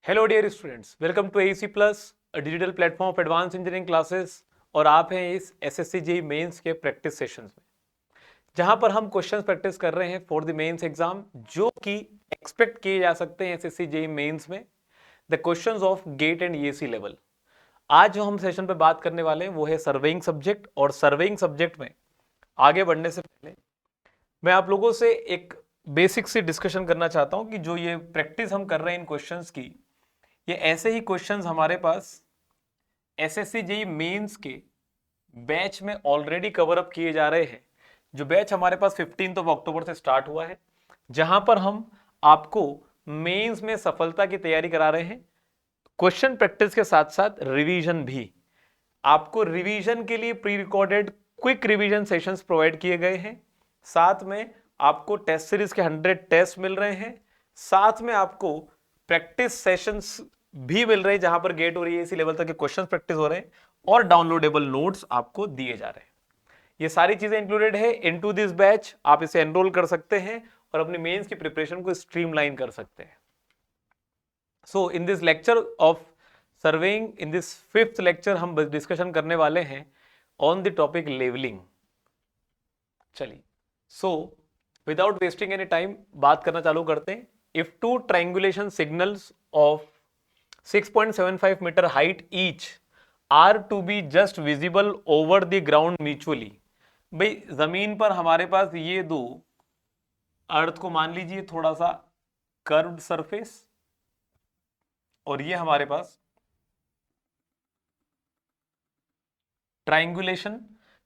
Hello dear students, welcome to AEC plus, digital platform of advance engineering classes. और आप हैं इस SSC JEE mains के practice sessions में, जहां पर हम क्वेश्चंस प्रैक्टिस कर रहे हैं फॉर द मेंस एग्जाम, जो कि एक्सपेक्ट किए जा सकते हैं एसएससी जेईई मेंस में, the questions of GATE and EAC level. आज जो हम सेशन पे बात करने वाले हैं वो है सर्वेइंग सब्जेक्ट। और सर्वेइंग सब्जेक्ट में आगे बढ़ने से पहले मैं आप लोगों से एक बेसिक सी डिस्कशन करना चाहता हूं कि जो ये प्रैक्टिस हम कर रहे हैं इन क्वेश्चंस की, ये ऐसे ही क्वेश्चंस हमारे पास एसएससी जेईई मेंस के बैच में ऑलरेडी कवर अप किए जा रहे हैं। जो बैच हमारे पास 15 अक्टूबर से स्टार्ट हुआ है, जहां पर हम आपको मेंस में सफलता की तैयारी करा रहे हैं, क्वेश्चन प्रैक्टिस के साथ साथ रिवीजन भी। आपको रिवीजन के लिए pre recorded quick revision sessions provide किए गए हैं। साथ में आपको टेस्ट सीरीज के 100 टेस्ट मिल रहे हैं। साथ में आपको प्रैक्टिस सेशंस भी मिल रहे हैं, जहां पर गेट और ईएसी लेवल तक के क्वेश्चंस प्रैक्टिस हो रहे हैं और डाउनलोडेबल नोट्स आपको दिए जा रहे हैं। ये सारी चीजें इंक्लूडेड है इनटू दिस बैच। आप इसे एनरोल कर सकते हैं और अपनी मेंस की प्रिपरेशन को स्ट्रीमलाइन कर सकते हैं। So in this lecture of surveying, in this 5th lecture हम डिस्कशन करने वाले हैं ऑन द टॉपिक लेवलिंग। चलिए, so without wasting any time बात करना चालू करते हैं। If two triangulation signals of 6.75 meter height each are to be just visible over the ground mutually. भाई जमीन पर हमारे पास ये दो अर्थ को मान लीजिए थोड़ा सा कर्व्ड सरफेस, और ये हमारे पास ट्रायंगुलेशन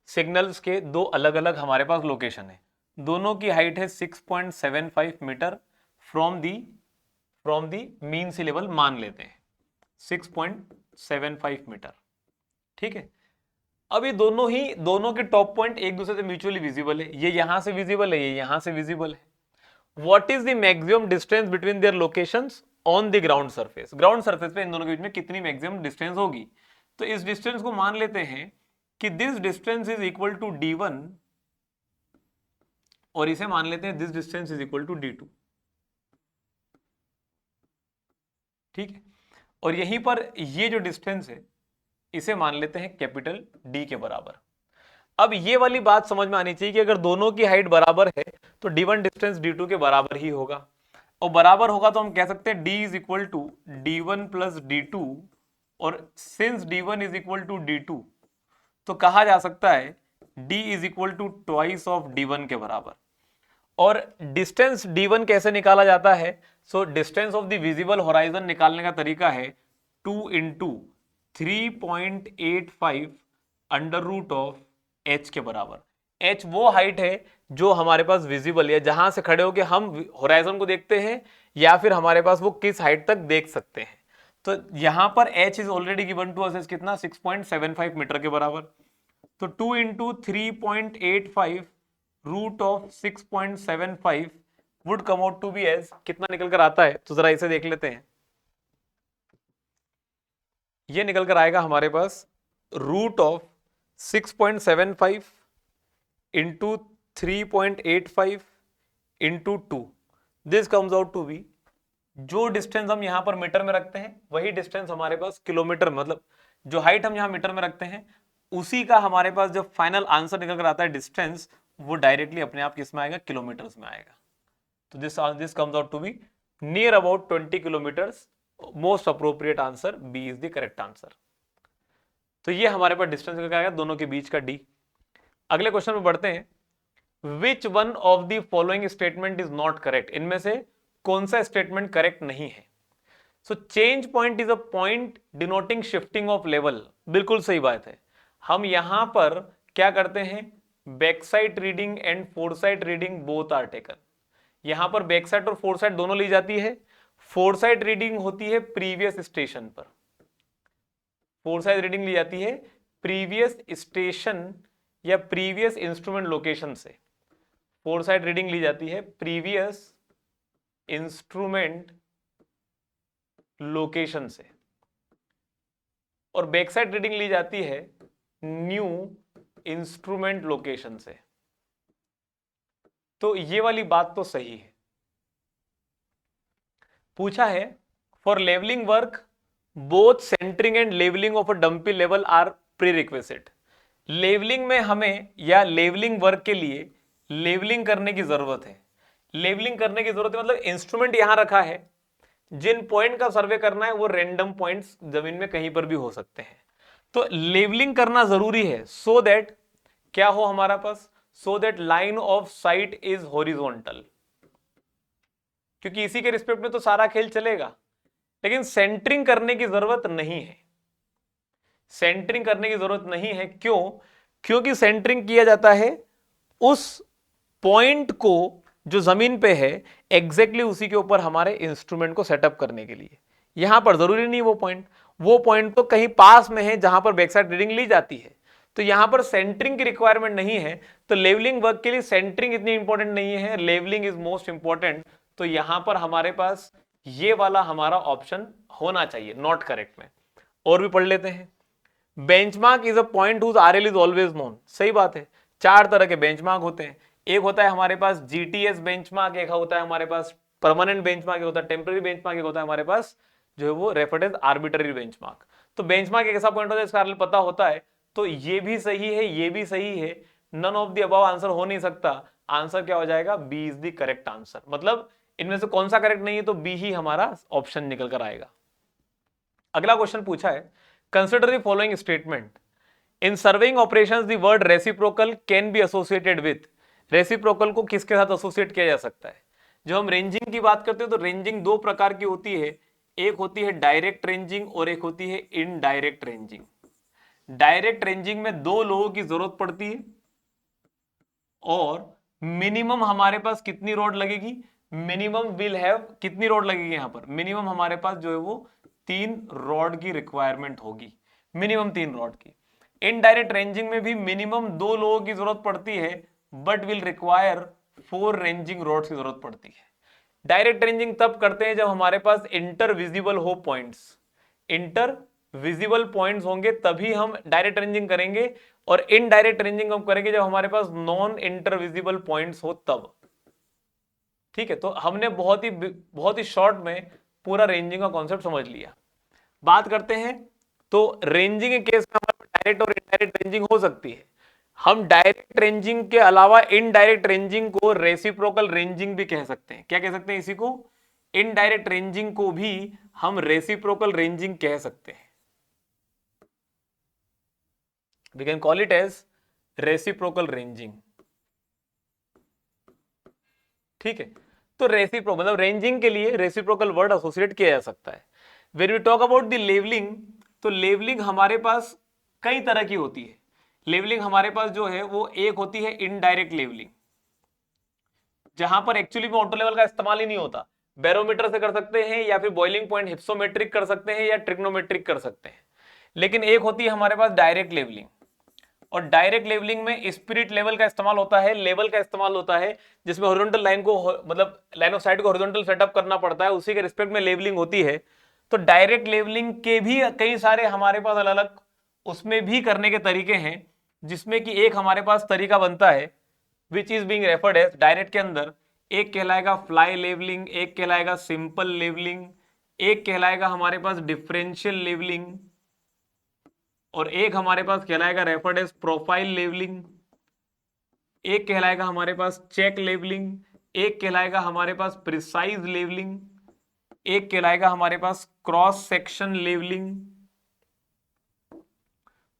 सिग्नल्स के दो अलग अलग हमारे पास लोकेशन है। दोनों की हाइट है 6.75 metre from the mean sea level मान लेते हैं 6.75 मीटर। ठीक है, अब ये दोनों के टॉप पॉइंट एक दूसरे से म्यूचुअली विजिबल है। ये यहां से विजिबल है, ये यहां से विजिबल है। What is the maximum distance between their locations on the ground surface. Ground surface पे इन दोनों के बीच में कितनी मैक्सिमम डिस्टेंस होगी। तो इस डिस्टेंस को मान लेते हैं कि this distance is equal to d1, और इसे मान लेते हैं this distance is equal to d2। ठीक है, और यहीं पर ये जो डिस्टेंस है इसे मान लेते हैं कैपिटल D के बराबर। अब ये वाली बात समझ में आनी चाहिए कि अगर दोनों की हाइट बराबर है तो d1 डिस्टेंस d2 के बराबर ही होगा, और बराबर होगा तो हम कह सकते हैं d is equal to d1 plus d2, और since d1 is equal to d2 तो कहा जा सकता है d is equal to twice of d1 के बराबर। और डिस्टेंस d1 कैसे निकाला जाता है? So distance of the visible horizon निकालने का तरीका है 2 into 3.85 under root of h के बराबर। h वो हाइट है जो हमारे पास विजिबल है, जहां से खड़े होकर हम होराइजन को देखते हैं, या फिर हमारे पास वो किस हाइट तक देख सकते हैं। तो यहां पर h is already given to us कितना, 6.75 मीटर के बराबर। तो 2 into 3.85 root of 6.75 would come out to be as, कितना निकल कर आता है तो जरा इसे देख लेते हैं। ये निकल कर आएगा हमारे पास root of 6.75 into 3.85 into 2, this comes out to be, जो डिस्टेंस हम यहां पर मीटर में रखते हैं वही डिस्टेंस हमारे पास किलोमीटर, मतलब जो हाइट हम यहां मीटर में रखते हैं उसी का हमारे पास जब फाइनल आंसर निकल कर आता है डिस्टेंस, वो डायरेक्टली अपने आप किस में आएगा, किलोमीटर्स में आएगा। तो this comes out to be near about 20 kilometres. Most appropriate answer B is the correct answer. तो ये हमारे पास डिस्टेंस निकल आएगा दोनों के बीच का डी। अगले क्वेश्चन में बढ़ते हैं। Which one of the following statement is not correct. इनमें से कौन सा स्टेटमेंट करेक्ट नहीं है? So change point is a point denoting shifting of level. बिल्कुल सही बात है। हम यहां पर क्या करते हैं, back side reading and fore side reading both are taken. यहां पर बैक साइड और फोर साइड दोनों ली जाती है। फोर साइड रीडिंग होती है प्रीवियस स्टेशन पर, फोर साइड रीडिंग ली जाती है प्रीवियस स्टेशन या प्रीवियस इंस्ट्रूमेंट लोकेशन से। फोर साइड रीडिंग ली जाती है प्रीवियस इंस्ट्रूमेंट लोकेशन से, और बैक साइड रीडिंग ली जाती है न्यू इंस्ट्रूमेंट लोकेशन से। तो ये वाली बात तो सही है। पूछा है for leveling work both centering and leveling of a dumpy level are prerequisite. Leveling में हमें या लेवलिंग वर्क के लिए लेवलिंग करने की जरूरत है। लेवलिंग करने की जरूरत है मतलब इंस्ट्रूमेंट यहां रखा है, जिन पॉइंट का सर्वे करना है वो रैंडम पॉइंट्स जमीन में कहीं पर भी हो सकते हैं। तो लेवलिंग करना जरूरी है सो दैट क्या हो हमारा पास, so that line of sight is horizontal, क्योंकि इसी के रिस्पेक्ट में तो सारा खेल चलेगा। लेकिन सेंटरिंग करने की जरूरत नहीं है, सेंटरिंग करने की जरूरत नहीं है। क्यों? क्योंकि सेंटरिंग किया जाता है उस पॉइंट को जो जमीन पे है एग्जैक्टली उसी के ऊपर हमारे इंस्ट्रूमेंट को सेटअप करने के लिए। यहां पर जरूरी नहीं वो पॉइंट तो कहीं पास में है जहां पर बैकसाइड रीडिंग ली जाती है, तो यहां पर सेंटरिंग की रिक्वायरमेंट नहीं है। तो लेवलिंग वर्क के लिए सेंटरिंग इतनी इंपॉर्टेंट नहीं है, लेवलिंग इज मोस्ट इंपॉर्टेंट। तो यहां पर हमारे पास ये वाला हमारा ऑप्शन होना चाहिए, नॉट करेक्ट में। और भी पढ़ लेते हैं। Benchmark is a point whose RL is always known. सही बात है, चार तरह के बेंचमार्क होते हैं। एक होता है हमारे पास जीटीएस बेंचमार्क, एक होता है हमारे पास परमानेंट बेंचमार्क, एक होता है टेम्पररी बेंचमार्क, एक होता है हमारे पास जो है वो रेफर्ड एज आर्बिट्ररी बेंचमार्क। तो बेंचमार्क एक ऐसा पॉइंट होता है जिसका आरएल पता होता है। तो ये भी सही है, ये भी सही है, none of the above answer हो नहीं सकता। आंसर क्या हो जाएगा? B is the correct answer. मतलब इनमें से कौन सा करेक्ट नहीं है, तो बी ही हमारा ऑप्शन निकल कर आएगा। अगला क्वेश्चन पूछा है, consider the following statement. In surveying operations the word reciprocal can be associated with. Reciprocal को किसके साथ एसोसिएट किया जा सकता है? जब हम रेंजिंग की बात करते हैं तो रेंजिंग दो प्रकार की होती है, एक होती है डायरेक्ट रेंजिंग और एक होती है इनडायरेक्ट रेंजिंग। डायरेक्ट रेंजिंग में दो लोगों की जरूरत पड़ती है और मिनिमम हमारे पास कितनी रॉड लगेगी? मिनिमम विल हैव कितनी रॉड लगेगी? यहां पर मिनिमम हमारे पास जो है वो 3 रॉड की रिक्वायरमेंट होगी, मिनिमम 3 रॉड की। इनडायरेक्ट रेंजिंग में भी मिनिमम 2 लोगों की जरूरत पड़ती है but will require 4 ranging rods की जरूरत पड़ती है। डायरेक्ट रेंजिंग तब करते हैं जब हमारे पास इंटर विजिबल हो पॉइंट्स, इंटर विजिबल पॉइंट्स होंगे तभी हम डायरेक्ट रेंजिंग करेंगे, और इनडायरेक्ट रेंजिंग हम करेंगे जब हमारे पास नॉन इंटर विजिबल पॉइंट्स हो तब। ठीक है, तो हमने बहुत ही शॉर्ट में पूरा रेंजिंग का कॉन्सेप्ट समझ लिया। बात करते हैं तो रेंजिंग के केस में हमारे डायरेक्ट और इनडायरेक्ट रेंजिंग हो सकती है। हम डायरेक्ट रेंजिंग के अलावा इनडायरेक्ट रेंजिंग को रेसिप्रोकल रेंजिंग भी कह सकते हैं। क्या कह सकते हैं इसी को? इनडायरेक्ट रेंजिंग को भी हम रेसिप्रोकल रेंजिंग कह सकते हैं। We can call it as reciprocal ranging. ठीक है, तो रेसिप्रो मतलब रेंजिंग के लिए रेसिप्रोकल वर्ड एसोसिएट किया जा सकता है। When we talk about the levelling, तो लेवलिंग हमारे पास कई तरह की होती है। लेवलिंग हमारे पास जो है वो एक होती है इनडायरेक्ट लेवलिंग, जहां पर एक्चुअली में ऑटो लेवल का इस्तेमाल ही नहीं होता। बैरोमीटर से कर सकते हैं या फिर बॉइलिंग पॉइंट हिप्सोमेट्रिक कर सकते हैं या ट्रिग्नोमेट्रिक कर सकते हैं। लेकिन एक होती है हमारे पास डायरेक्ट लेवलिंग, और डायरेक्ट लेवलिंग में स्पिरिट लेवल का इस्तेमाल होता है, लेवल का इस्तेमाल होता है, जिसमें हॉरिजॉन्टल लाइन को मतलब लाइन ऑफ साइट को हॉरिजॉन्टल सेटअप करना पड़ता है, उसी के रिस्पेक्ट में लेवलिंग होती है। तो डायरेक्ट लेवलिंग के भी कई सारे हमारे पास अलग अलग उसमें भी करने के तरीके हैं, जिसमें कि एक हमारे पास तरीका बनता है which is being referred as direct के अंदर। एक कहलाएगा फ्लाई लेवलिंग, एक कहलाएगा सिंपल लेवलिंग, एक कहलाएगा हमारे पास डिफरेंशियल लेवलिंग, और एक हमारे पास कहलाएगा रेफर्ड एज प्रोफाइल लेवलिंग, एक कहलाएगा हमारे पास चेक लेवलिंग, एक कहलाएगा हमारे पास प्रिसाइज लेवलिंग, एक कहलाएगा हमारे पास cross section leveling,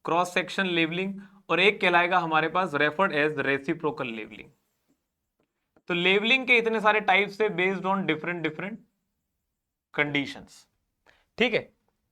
cross section leveling, और एक कहलाएगा हमारे पास रेफर्ड एज रेसिप्रोकल लेवलिंग। तो लेवलिंग के इतने सारे टाइप्स है based on different different conditions. ठीक है,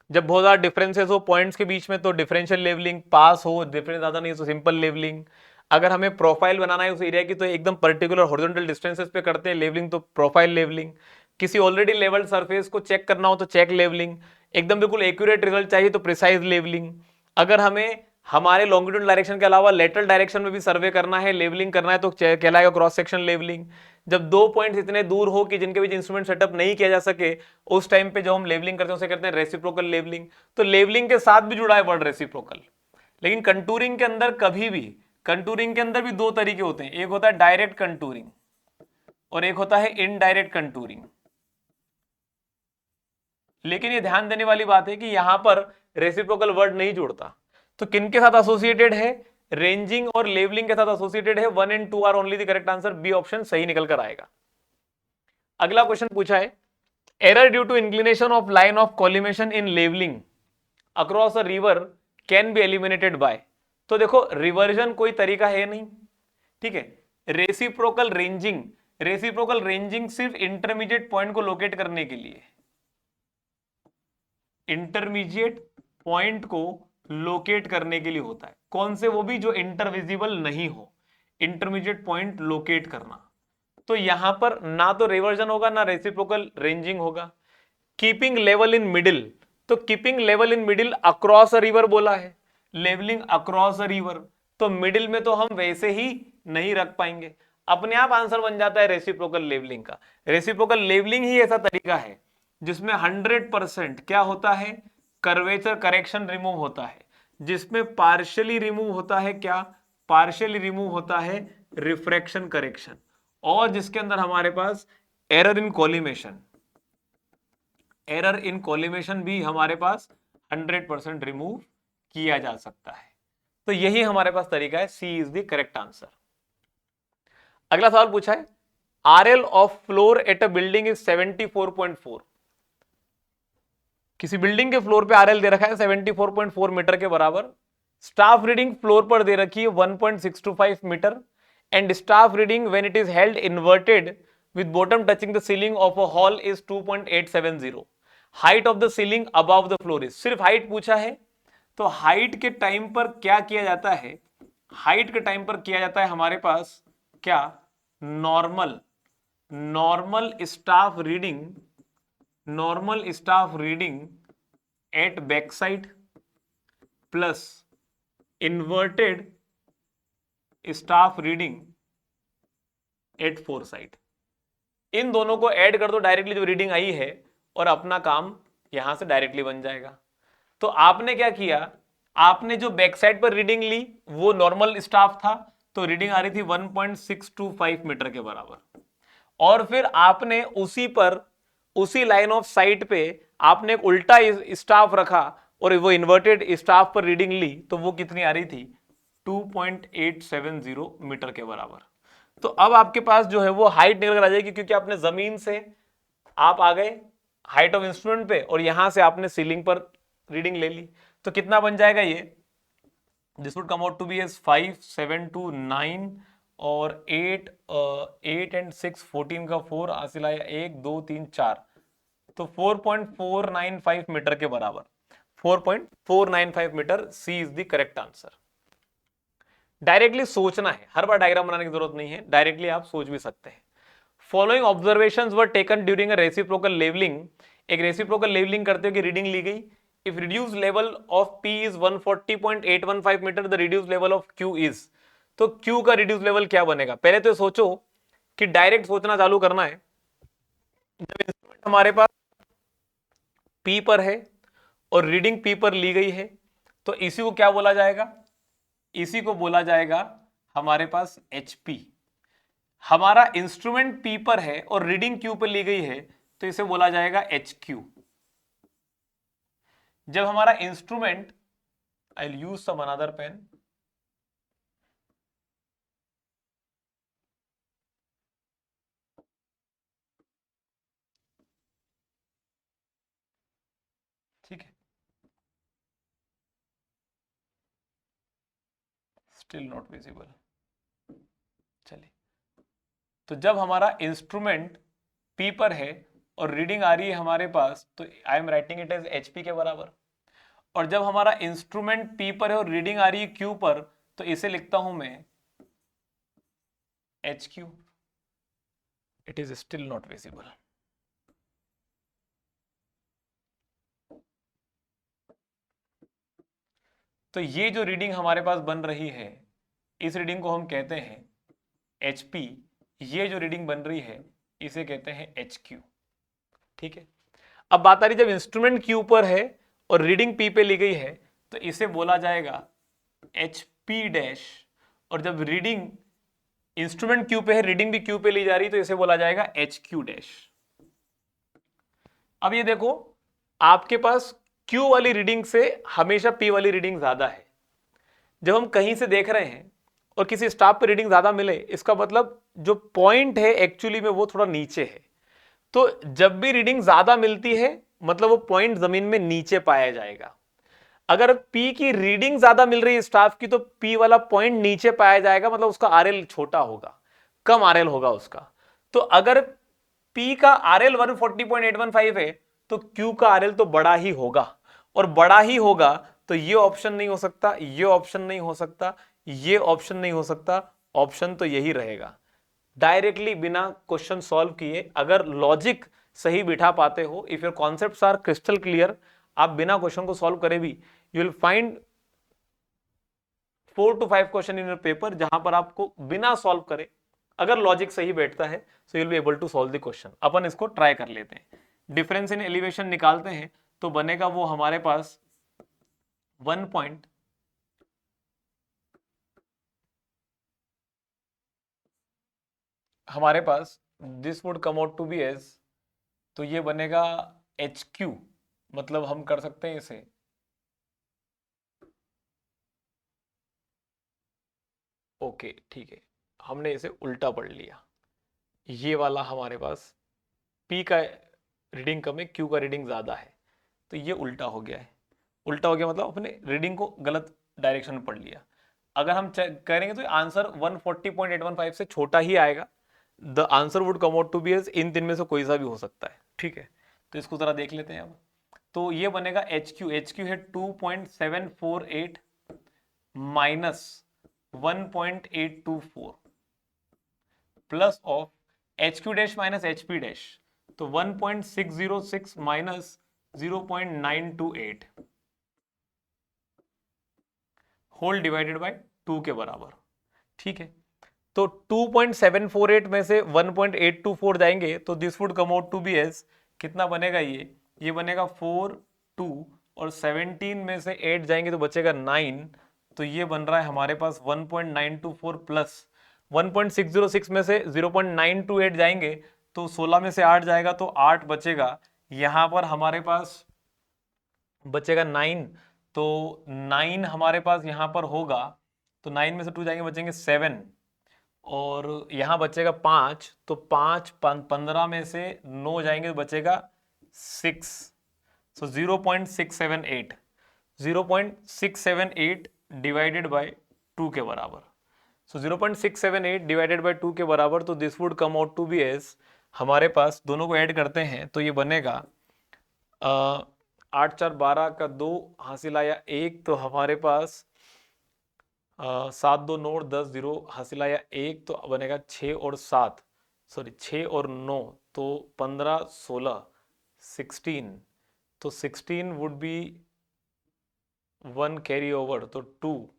जब बहुत ज्यादा डिफरेंसेस हो पॉइंट्स के बीच में तो डिफरेंशियल लेवलिंग, पास हो डिफरेंस ज्यादा नहीं तो सिंपल लेवलिंग। अगर हमें प्रोफाइल बनाना है उस एरिया की तो एकदम पर्टिकुलर हॉरिजॉन्टल डिस्टेंसेस पे करते हैं लेवलिंग, तो प्रोफाइल लेवलिंग। किसी ऑलरेडी लेवल्ड सरफेस को चेक करना हो तो चेक लेवलिंग। एकदम बिल्कुल एक्यूरेट रिजल्ट चाहिए तो प्रिसाइज लेवलिंग। अगर हमें हमारे लॉन्गिट्यूड डायरेक्शन के अलावा लेटरल डायरेक्शन में भी सर्वे करना है, लेवलिंग करना है, तो कहलाएगा क्रॉस सेक्शन लेवलिंग। जब दो पॉइंट्स इतने दूर हो कि जिनके बीच इंस्ट्रूमेंट सेटअप नहीं किया जा सके, उस टाइम पे जो हम लेवलिंग करते हैं उसे कहते हैं रेसिप्रोकल लेवलिंग। तो लेवलिंग के साथ भी जुड़ा है वर्ड रेसिप्रोकल। लेकिन कंटूरिंग के अंदर कभी भी, कंटूरिंग के अंदर भी दो तरीके होते हैं, एक होता है डायरेक्ट कंटूरिंग और एक होता है इनडायरेक्ट कंटूरिंग। लेकिन ये ध्यान देने वाली बात है कि यहां पर रेसिप्रोकल वर्ड नहीं जुड़ता। तो किनके साथ एसोसिएटेड है? रेंजिंग और लेवलिंग के साथ एसोसिएटेड है। 1 and 2 are only the correct answer, B option सही निकल कर आएगा। अगला क्वेश्चन पूछा है, error due to inclination of line of collimation in levelling across a river can be eliminated by. तो देखो रिवर्जन कोई तरीका है नहीं, ठीक है। रेसिप्रोकल रेंजिंग, रेसिप्रोकल रेंजिंग सिर्फ इंटरमीडिएट पॉइंट को लोकेट करने के लिए, इंटरमीडिएट पॉइंट को लोकेट करने के लिए होता है। कौन से? वो भी जो इंटरविजिबल नहीं हो, इंटरमीडिएट पॉइंट लोकेट करना। तो यहां पर ना तो रिवर्जन होगा ना रेसिप्रोकल रेंजिंग होगा। कीपिंग लेवल इन मिडिल, तो keeping level in middle across a river बोला है, लेवलिंग अक्रॉस अ रिवर, तो मिडिल में तो हम वैसे ही नहीं रख पाएंगे। अपने आप आंसर बन जाता है रेसिप्रोकल लेवलिंग का। रेसिप्रोकल लेवलिंग ही ऐसा तरीका है जिसमें 100% क्या होता है? कर्वेचर करेक्शन रिमूव होता है, जिसमें पार्शियली रिमूव होता है क्या? पार्शियली रिमूव होता है रिफ्रैक्शन करेक्शन, और जिसके अंदर हमारे पास error in collimation, error in collimation भी हमारे पास 100% रिमूव किया जा सकता है। तो यही हमारे पास तरीका है, C is the correct answer. अगला सवाल पूछा है, RL of floor at a building is 74.4। किसी बिल्डिंग के फ्लोर पे आरएल दे रखा है 74.4 मीटर के बराबर। स्टाफ रीडिंग फ्लोर पर दे रखी है 1.625 metre, and staff reading when it is held inverted with bottom touching the ceiling of a hall is 2.870. height of the ceiling above the floor is, सिर्फ height पूछा है। तो height के time पर क्या किया जाता है? हाइट के टाइम पर किया जाता है हमारे पास क्या? Normal, normal staff reading, normal staff reading at back side plus inverted staff reading at fore side. इन दोनों को ऐड कर दो, डायरेक्टली जो रीडिंग आई है, और अपना काम यहां से डायरेक्टली बन जाएगा। तो आपने क्या किया? आपने जो बैक साइड पर रीडिंग ली वो नॉर्मल स्टाफ था, तो रीडिंग आ रही थी 1.625 मीटर के बराबर, और फिर आपने उसी पर, उसी लाइन ऑफ साइट पे आपने एक उल्टा स्टाफ रखा और वो इन्वर्टेड स्टाफ पर रीडिंग ली, तो वो कितनी आ रही थी? 2.870 मीटर के बराबर। तो अब आपके पास जो है वो हाइट निकल कर आ जाएगी, क्योंकि आपने जमीन से आप आ गए हाइट ऑफ इंस्ट्रूमेंट पे, और यहां से आपने सीलिंग पर रीडिंग ले ली। तो कितना बन जाएगा ये? This would come out to be as 5, 7, 2, 9 और 8, 8 एंड 6, 14 का 4 हासिल आया, 1, 2, 3, 4, तो 4.495 मीटर के बराबर, 4.495 metre. C is the correct answer. Directly सोचना है, हर बार डायग्राम बनाने की जरूरत नहीं है, डायरेक्टली आप सोच भी सकते हैं। Following observations were taken during a reciprocal levelling. एक रेसिप्रोकल लेवलिंग करते हुए रीडिंग ली गई। If reduce level of P is 140.815 metre, the reduce level of Q is. तो Q का रिड्यूस लेवल क्या बनेगा? पहले तो सोचो कि डायरेक्ट सोचना चालू करना है। जब इंस्ट्रूमेंट हमारे पास P पर है और रीडिंग P पर ली गई है, तो इसी को क्या बोला जाएगा? इसी को बोला जाएगा हमारे पास HP। हमारा इंस्ट्रूमेंट P पर है और रीडिंग Q पर ली गई है, तो इसे बोला जाएगा HQ। जब हमारा instrument, I will use some another pen, ठीक है, स्टिल नॉट विजिबल। चलिए, तो जब हमारा इंस्ट्रूमेंट P पर है और रीडिंग आ रही है हमारे पास, तो I am writing it as HP के बराबर। और जब हमारा इंस्ट्रूमेंट P पर है और रीडिंग आ रही है Q पर, तो इसे लिखता हूं मैं HQ। It is still not visible. तो ये जो रीडिंग हमारे पास बन रही है, इस रीडिंग को हम कहते हैं HP। ये जो रीडिंग बन रही है इसे कहते हैं HQ। ठीक है, अब बात आ रही, जब इंस्ट्रूमेंट Q पर है और रीडिंग P पे ली गई है, तो इसे बोला जाएगा HP डैश, और जब रीडिंग इंस्ट्रूमेंट Q पे है, रीडिंग भी Q पे ली जा रही, तो इसे बोला जाएगा HQ डैश। अब ये देखो, आपके पास Q वाली रीडिंग से हमेशा P वाली रीडिंग ज्यादा है। जब हम कहीं से देख रहे हैं और किसी स्टाफ पे रीडिंग ज्यादा मिले, इसका मतलब जो पॉइंट है एक्चुअली में वो थोड़ा नीचे है। तो जब भी रीडिंग ज्यादा मिलती है मतलब वो पॉइंट जमीन में नीचे पाया जाएगा। अगर P की रीडिंग ज्यादा मिल रही है स्टाफ की, तो P वाला पॉइंट नीचे पाया जाएगा, मतलब उसका RL छोटा होगा, कम RL होगा उसका। तो अगर P का RL 140.815 है तो Q का RL तो बड़ा ही होगा, और बड़ा ही होगा तो ये ऑप्शन नहीं हो सकता, ये ऑप्शन नहीं हो सकता, ये ऑप्शन नहीं हो सकता, ऑप्शन तो यही रहेगा। डायरेक्टली बिना क्वेश्चन सॉल्व किए अगर लॉजिक सही बिठा पाते हो, if your concepts are crystal clear, आप बिना क्वेश्चन को सॉल्व करे भी you will find 4 to 5 question in your paper जहां पर आपको बिना सॉल्व करे अगर लॉजिक सही बैठता है so you will be able to solve the question. अपन इसको ट्राई कर लेते हैं। डिफरेंस इन एलिवेशन निकालते हैं तो बनेगा वो हमारे पास 1 पॉइंट हमारे पास this would come out to be as, तो ये बनेगा HQ, मतलब हम कर सकते हैं इसे ओके ठीक है, हमने इसे उल्टा पढ़ लिया। ये वाला हमारे पास P का रीडिंग कम है, Q का रीडिंग ज्यादा है, तो ये उल्टा हो गया है। उल्टा हो गया मतलब अपने रीडिंग को गलत डायरेक्शन में पढ़ लिया। अगर हम करेंगे तो आंसर 140.815 से छोटा ही आएगा। The answer would come out to be as, इन तीन में से कोई सा भी हो सकता है। ठीक है, तो इसको जरा देख लेते हैं अब। तो ये बनेगा HQ है 2.748 minus 1.824 plus of HQ dash minus HP dash, तो 1.606 माइनस 0.928 होल डिवाइडेड बाय 2 के बराबर। ठीक है, तो 2.748 में से 1.824 जाएंगे तो this would come out to be as, कितना बनेगा ये बनेगा 4 2, और 17 में से 8 जाएंगे तो बचेगा 9, तो ये बन रहा है हमारे पास 1.924 प्लस 1.606 में से 0.928 जाएंगे तो 16 में से 8 जाएगा तो 8 बचेगा। यहां पर हमारे पास बचेगा 9, तो 9 हमारे पास यहां पर होगा, तो 9 में से 2 जाएंगे बचेंगे 7, और यहां बचेगा 5, तो 15 में से 9 जाएंगे तो बचेगा 6, सो 0.678 0.678 डिवाइडेड बाय 2 के बराबर। सो 0.678 डिवाइडेड बाय 2 के बराबर, तो this would come out to be as, हमारे पास दोनों को ऐड करते हैं तो ये बनेगा 8 4 12 का 2 हासिल आया 1, तो हमारे पास 7 2 9 10 0 हासिल आया 1, तो बनेगा 6 और 7, सॉरी 6 और 9, तो 15 16 16, तो 16 वुड बी 1 कैरी ओवर, तो 2,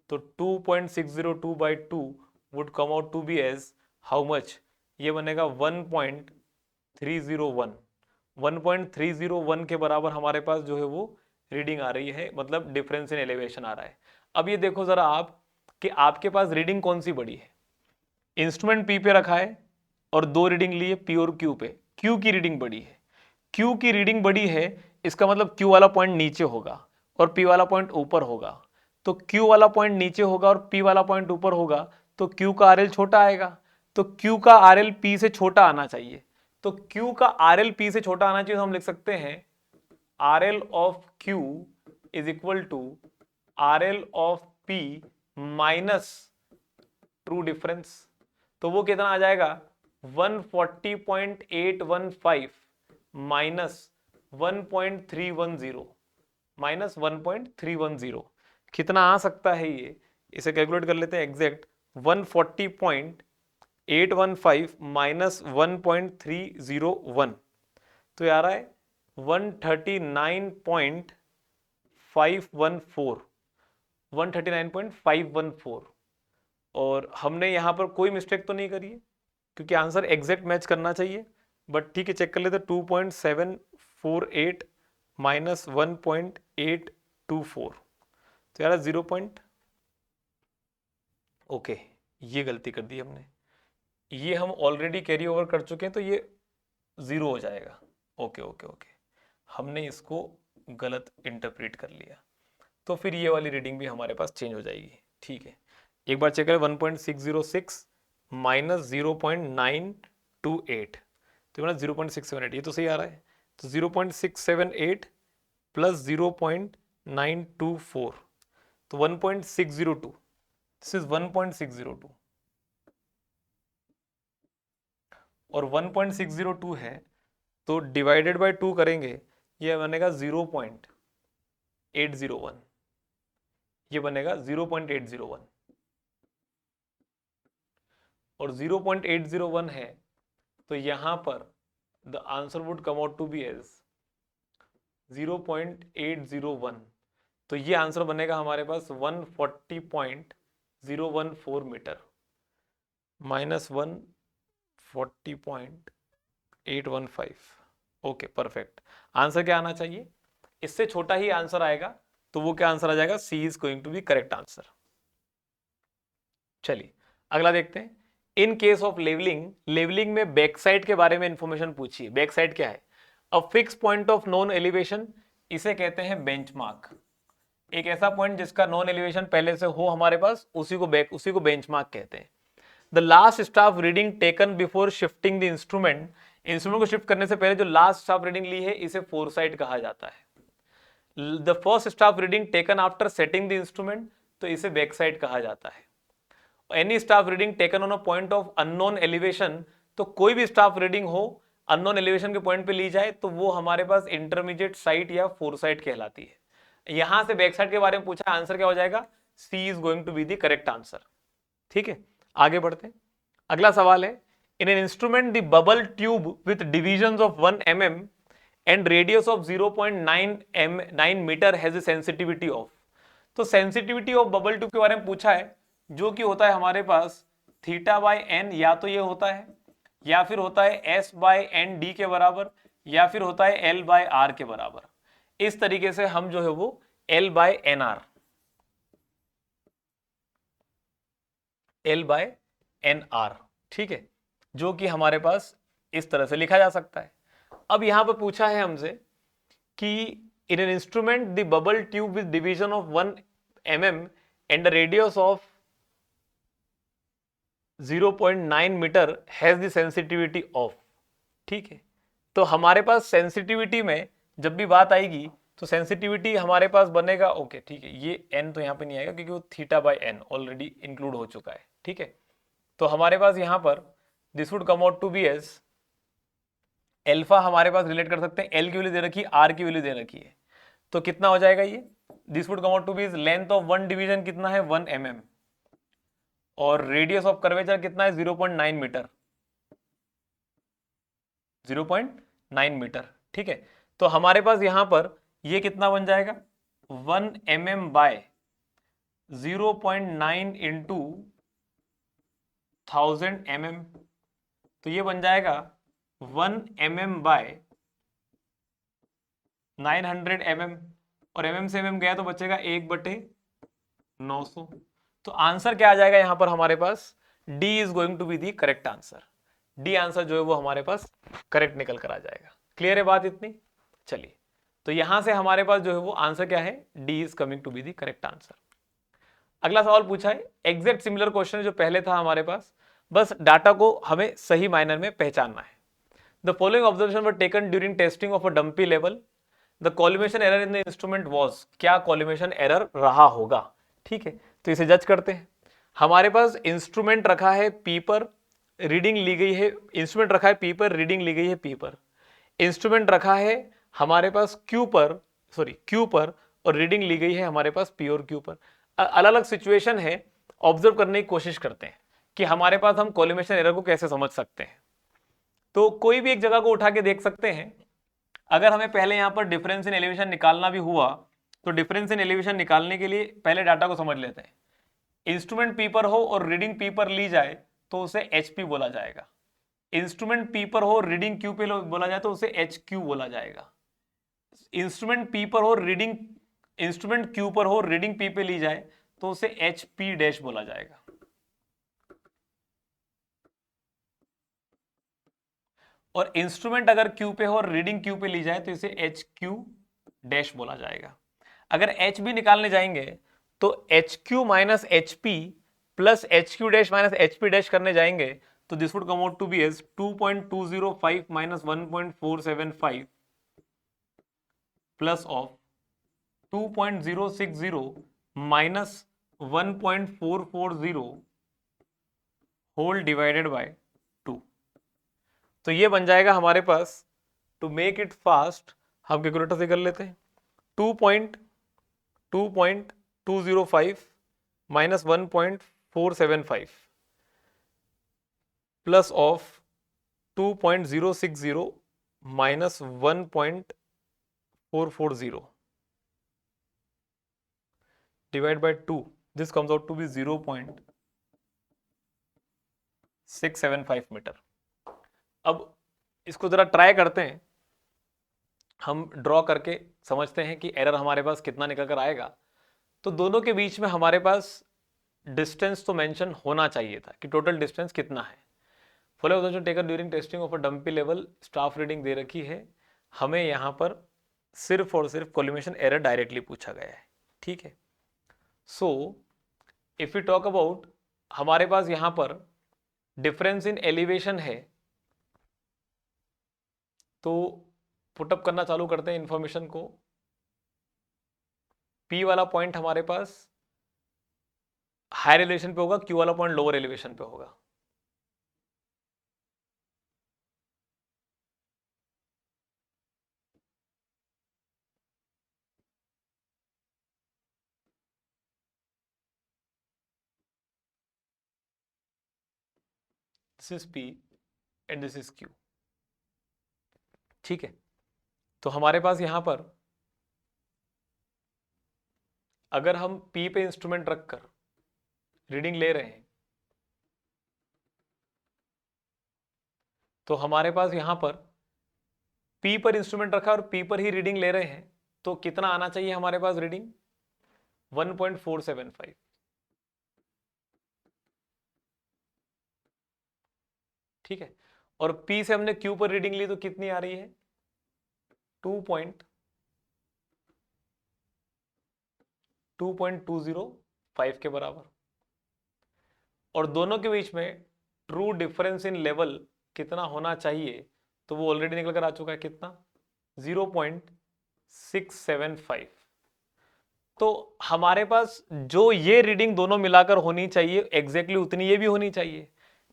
तो 2.602 by 2 would come out to be as how much, ये बनेगा 1.301 1.301 के बराबर हमारे पास जो है वो रीडिंग आ रही है, मतलब डिफरेंस इन एलिवेशन आ रहा है। अब ये देखो जरा आप कि आपके पास रीडिंग कौन सी बड़ी है। इंस्ट्रूमेंट P पे रखा है और दो रीडिंग लिए P और Q पे, Q की रीडिंग बड़ी है, Q की रीडिंग बड़ी है, इसका मतलब Q वाला पॉइंट नीचे होगा और P वाला पॉइंट ऊपर होगा। तो Q वाला पॉइंट नीचे होगा और P वाला पॉइंट ऊपर होगा, तो Q का RL छोटा आएगा, तो Q का RL P से छोटा आना चाहिए। तो Q का RL P से छोटा आना चाहिए, तो हम लिख सकते हैं RL of Q is equal to RL of P minus true difference, तो वो कितना आ जाएगा 140.815 माइनस 1.310 माइनस 1.310 कितना आ सकता है ये, इसे कैलकुलेट कर लेते हैं एग्जैक्ट। 140.815 माइनस 1.301, तो ये आ रहा है 139.514 139.514, और हमने यहां पर कोई मिस्टेक तो नहीं करी है क्योंकि आंसर एग्जैक्ट मैच करना चाहिए, बट ठीक है चेक कर लेते। 2.748 माइनस 1.824, तो यार 0 पॉइंट, ओके ये गलती कर दी हमने, ये हम ऑलरेडी कैरी ओवर कर चुके हैं तो ये 0 हो जाएगा। ओके ओके ओके, हमने इसको गलत इंटरप्रेट कर लिया, तो फिर ये वाली रीडिंग भी हमारे पास चेंज हो जाएगी। ठीक है, एक बार चेक करें, 1.606 माइनस 0.928, तो मतलब 0.678, ये तो सही आ रहा है। तो 0.678 प्लस 0.924, तो 1.602, दिस इज 1.602, और 1.602 है तो डिवाइडेड बाय 2 करेंगे, ये बनेगा 0.801, ये बनेगा 0.801, और 0.801 है तो यहां पर the answer would come out to be as 0.801, तो ये आंसर बनेगा हमारे पास 140.014 metre minus 140.815। Okay, perfect. Answer क्या आना चाहिए, इससे छोटा ही आंसर आएगा, तो वो क्या आंसर आ जाएगा, C is going to be correct answer. चलिए अगला देखते हैं। In case of leveling, leveling में बैक साइड के बारे में इंफॉर्मेशन पूछिए। बैक साइड क्या है, a fix point of known elevation, इसे कहते हैं बेंचमार्क। एक ऐसा पॉइंट जिसका नॉन एलिवेशन पहले से हो हमारे पास, उसी को बेंचमार्क कहते हैं। The last staff reading taken before shifting the instrument, instrument को शिफ्ट करने से पहले जो लास्ट स्टाफ रीडिंग ली है इसे फोरसाइट कहा जाता है। The first staff reading taken after setting the instrument, तो इसे बैक साइड कहा जाता है। Any staff reading taken on a point of unknown elevation, तो कोई भी स्टाफ रीडिंग हो अननोन एलिवेशन के पॉइंट पे ली जाए तो वो हमारे पास इंटरमीडिएट साइट या फोरसाइट कहलाती है। यहां से बैक साइड के बारे में पूछा, आंसर क्या हो जाएगा, C is going to be the correct answer. ठीक है, आगे बढ़ते हैं। अगला सवाल है, in an instrument the bubble tube with division of 1 mm and radius of 0.9 metre has a sensitivity of, तो सेंसिटिविटी ऑफ बबल ट्यूब के बारे में पूछा है, जो कि होता है हमारे पास थीटा बाय एन, या तो ये होता है या फिर होता है एस बाय एन डी के बराबर, या फिर होता है एल बाय आर के बराबर। इस तरीके से हम जो है वो L by N R, L by N R, ठीक है, जो कि हमारे पास इस तरह से लिखा जा सकता है। अब यहां पर पूछा है हमसे कि in an instrument the bubble tube with division of 1 mm and radius of 0.9 metre has the sensitivity of. ठीक है, तो हमारे पास सेंसिटिविटी में जब भी बात आएगी तो सेंसिटिविटी हमारे पास बनेगा, ओके ठीक है, ये एन तो यहां पे नहीं आएगा क्योंकि वो theta by N already include हो चुका है। ठीक है, तो हमारे पास यहां पर this would come out to be as alpha, हमारे पास रिलेट कर सकते हैं, एल की वैल्यू दे रखी है, आर की वैल्यू दे रखी है, तो कितना हो जाएगा ये, this would come out to be length of one division कितना है 1 mm, और रेडियस ऑफ कर्वेचर कितना है 0.9 मीटर, 0.9 मीटर। ठीक है, तो हमारे पास यहां पर ये कितना बन जाएगा 1 mm बाय 0.9 इंटू 1000 mm, तो ये बन जाएगा 1 mm बाय 900 mm, और mm से mm गया तो बचेगा 1/900। तो आंसर क्या आ जाएगा यहां पर हमारे पास, D is going to be the correct answer. D answer जो है वो हमारे पास करेक्ट निकल कर आ जाएगा। क्लियर है बात इतनी, चलिए, तो यहां से हमारे पास जो है वो आंसर क्या है, D is coming to be the correct answer. अगला सवाल पूछा है, एग्जैक्ट सिमिलर क्वेश्चन जो पहले था हमारे पास, बस डाटा को हमें सही मायनर में पहचानना है। The following observation were taken during testing of a dumpy level, the collimation error in the instrument was, क्या कॉलिमेशन एरर रहा होगा। ठीक है, तो इसे जज करते हैं। हमारे पास इंस्ट्रूमेंट रखा है पी पर, रीडिंग ली गई है, इंस्ट्रूमेंट रखा है पी पर, रीडिंग ली गई है पी पर। इंस्ट्रूमेंट रखा है हमारे पास क्यू पर, क्यू पर, और रीडिंग ली गई है हमारे पास पी और क्यू पर। अलग अलग सिचुएशन है, ऑब्जर्व करने की कोशिश करते हैं कि हमारे पास हम कॉलिमेशन एरर को कैसे समझ सकते हैं। तो कोई भी एक जगह को उठा के देख सकते हैं। अगर हमें पहले यहां पर डिफरेंस इन एलिवेशन निकालना भी हुआ, तो डिफरेंस इन एलिवेशन निकालने के लिए पहले डाटा को समझ लेते हैं। इंस्ट्रूमेंट पी पर हो और रीडिंग पी पर ली जाए तो उसे एच पी बोला जाएगा। इंस्ट्रूमेंट पी पर हो, रीडिंग क्यू पे बोला जाए तो उसे एच क्यू बोला जाएगा। इंस्ट्रूमेंट पी पर हो, रीडिंग इंस्ट्रूमेंट क्यू पर हो, रीडिंग पी पे ली जाए तो उसे एच पी डैश बोला जाएगा। और इंस्ट्रूमेंट अगर क्यू पे हो और रीडिंग क्यू पे ली जाए तो इसे एच क्यू डैश बोला जाएगा। अगर एच भी निकालने जाएंगे तो H Q minus H P plus H Q dash minus H P dash करने जाएंगे तो this would come out to be as 2.205 minus 1.475 plus of 2.060 minus 1.440 whole divided by 2। तो ये बन जाएगा हमारे पास, टू मेक इट फास्ट हम कैलकुलेटर से कर लेते हैं, 2.205 minus 1.475 plus of 2.060 minus 1.440 divide by 2, this comes out to B 0.675 metre. अब इसको जरा ट्राई करते हैं, हम ड्रॉ करके समझते हैं कि एरर हमारे पास कितना निकल कर आएगा। तो दोनों के बीच में हमारे पास डिस्टेंस तो मेंशन होना चाहिए था कि टोटल डिस्टेंस कितना है। Follow observation taken during testing of a dumpy level, staff reading दे रखी है, हमें यहाँ पर सिर्फ और सिर्फ कोलिमेशन एरर डायरेक्टली पूछा गया है। ठीक है, so if you talk about, हमारे पास यहाँ पर डिफरेंस इन एलिवेशन है, तो पुटअप करना चालू करते हैं इंफॉर्मेशन को। P वाला पॉइंट हमारे पास हायर एलिवेशन पे होगा, Q वाला पॉइंट लोअर एलिवेशन पे होगा। This is P and this is Q। ठीक है, तो हमारे पास यहां पर अगर हम P पे इंस्ट्रूमेंट रखकर रीडिंग ले रहे हैं तो हमारे पास यहां पर P पर इंस्ट्रूमेंट रखा और P पर ही रीडिंग ले रहे हैं, तो कितना आना चाहिए हमारे पास रीडिंग? 1.475। ठीक है, और P से हमने Q पर रीडिंग ली तो कितनी आ रही है? 2.205 के बराबर। और दोनों के बीच में ट्रू डिफरेंस इन लेवल कितना होना चाहिए? तो वो ऑलरेडी निकल कर आ चुका है, कितना? 0.675। तो हमारे पास जो ये रीडिंग दोनों मिलाकर होनी चाहिए एग्जैक्टली उतनी ये भी होनी चाहिए,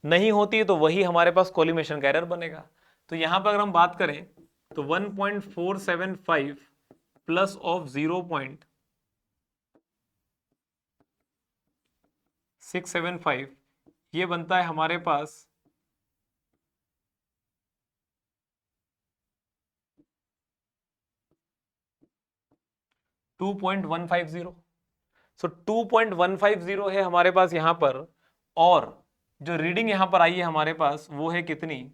नहीं होती है तो वही हमारे पास कोलिमेशन का एरर बनेगा। तो यहां पर अगर हम बात करें तो 1.475 प्लस ऑफ 0.675 ये बनता है हमारे पास 2.150। सो 2.150 है हमारे पास यहां पर, और जो रीडिंग यहां पर आई है हमारे पास वो है कितनी?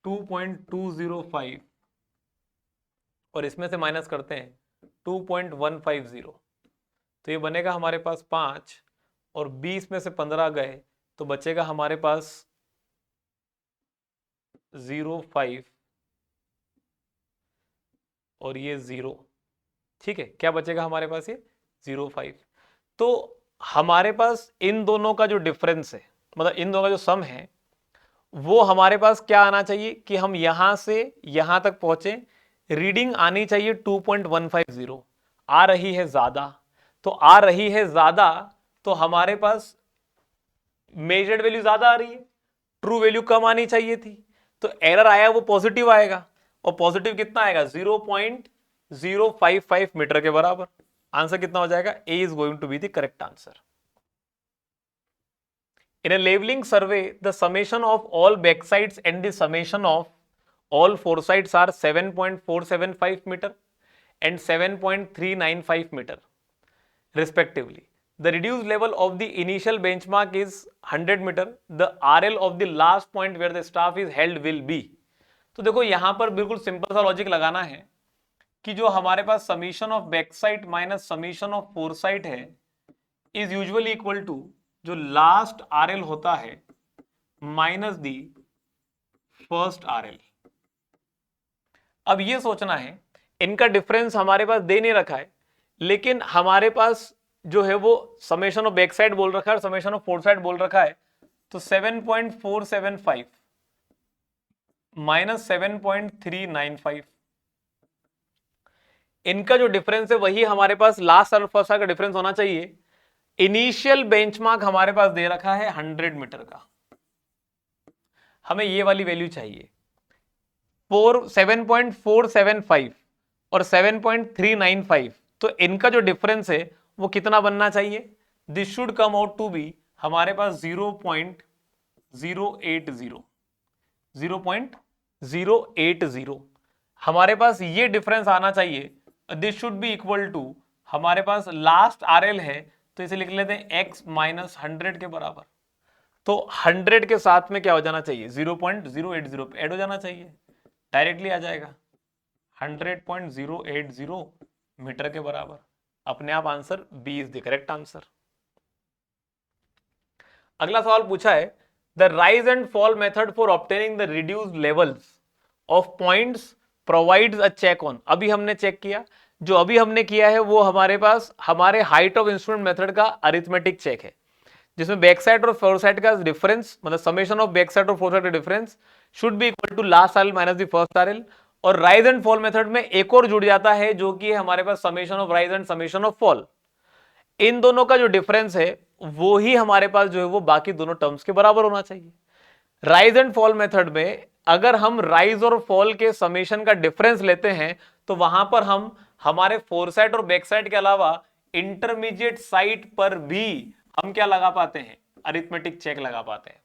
2.205, और इसमें से माइनस करते हैं 2.150, तो ये बनेगा हमारे पास 5, और 20 में से 15 गए तो बचेगा हमारे पास 0.5 और ये 0। ठीक है, क्या बचेगा हमारे पास? ये 0.5। तो हमारे पास इन दोनों का जो डिफरेंस है, मतलब इन दोनों का जो सम है, वो हमारे पास क्या आना चाहिए कि हम यहां से यहां तक पहुंचे, रीडिंग आनी चाहिए 2.150। आ रही है ज्यादा, तो आ रही है ज्यादा तो हमारे पास मेजर्ड वैल्यू ज्यादा आ रही है, ट्रू वैल्यू कम आनी चाहिए थी, तो एरर आया वो पॉजिटिव आएगा, और पॉजिटिव कितना आएगा? 0.055 मीटर के बराबर। आंसर कितना हो जाएगा? A is going to be the correct answer. In a leveling survey, the summation of all backsides and the summation of all foresides are 7.475 meter and 7.395 meter respectively. The reduced level of the initial benchmark is 100 meter. The RL of the last point where the staff is held will be. तो देखो यहां पर बिल्कुल simple सा logic लगाना है कि जो हमारे पास summation of backsight minus summation of foresight है इज यूजुअली इक्वल टू जो लास्ट RL होता है माइनस दी फर्स्ट आरएल। अब ये सोचना है, इनका डिफरेंस हमारे पास दे नहीं रखा है, लेकिन हमारे पास जो है वो समेशन ऑफ बैक साइड बोल रखा है और समेशन ऑफ फोर साइड बोल रखा है। तो 7.475 माइनस 7.395, इनका जो डिफरेंस है वही हमारे पास लास्ट और फर्स्ट का डिफरेंस होना चाहिए। इनिशियल बेंचमार्क हमारे पास दे रखा है 100 मीटर का, हमें ये वाली वैल्यू चाहिए। 7.475 और 7.395, तो इनका जो डिफरेंस है वो कितना बनना चाहिए? This should come out to be हमारे पास 0.080, 0.080 हमारे पास ये डिफरेंस आना चाहिए। This should be equal to, हमारे पास लास्ट आरएल है तो इसे लिख लेते हैं x माइनस 100 के बराबर। तो 100 के साथ में क्या हो जाना चाहिए? 0.080 ऐड हो जाना चाहिए, डायरेक्टली आ जाएगा 100.080 मीटर के बराबर। अपने आप answer B is the correct answer. अगला सवाल पूछा है, the rise and fall method for obtaining the reduced levels of points provides a check on. अभी हमने चेक किया, जो अभी हमने किया है वो हमारे पास हमारे हाइट ऑफ इंस्ट्रूमेंट मेथड का अरिथमेटिक चेक है, जिसमें बैक साइड और फोर साइड का डिफरेंस, मतलब समेशन ऑफ बैक साइड और फोर साइड का difference should be equal to last RL minus the first RL. और राइज एंड फॉल मेथड में एक और जुड़ जाता है जो कि हमारे पास summation of rise and summation of fall. इन दोनों का जो डिफरेंस है वो ही हमारे पास जो है वो बाकी दोनों टर्म्स के बराबर होना चाहिए। राइज एंड फॉल मेथड में अगर हम राइज और फॉल के समेशन का डिफरेंस लेते हैं तो वहां पर हम हमारे फोर साइड और बैक साइड के अलावा इंटरमीडिएट साइड पर भी हम क्या लगा पाते हैं? अरिथमेटिक चेक लगा पाते हैं।